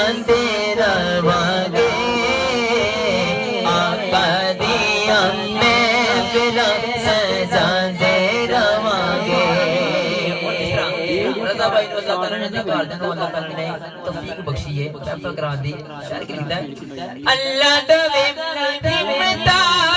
سجاندے رواں آقا دیا محفل سجاندے رواں رضا بھائی کو اللہ تعالیٰ نے دیکھا جنہوں اللہ تعالیٰ نے توفیق بخشی ہے محفل کرا دی شاعر کی لکھتا ہے اللہ دوے ہمتا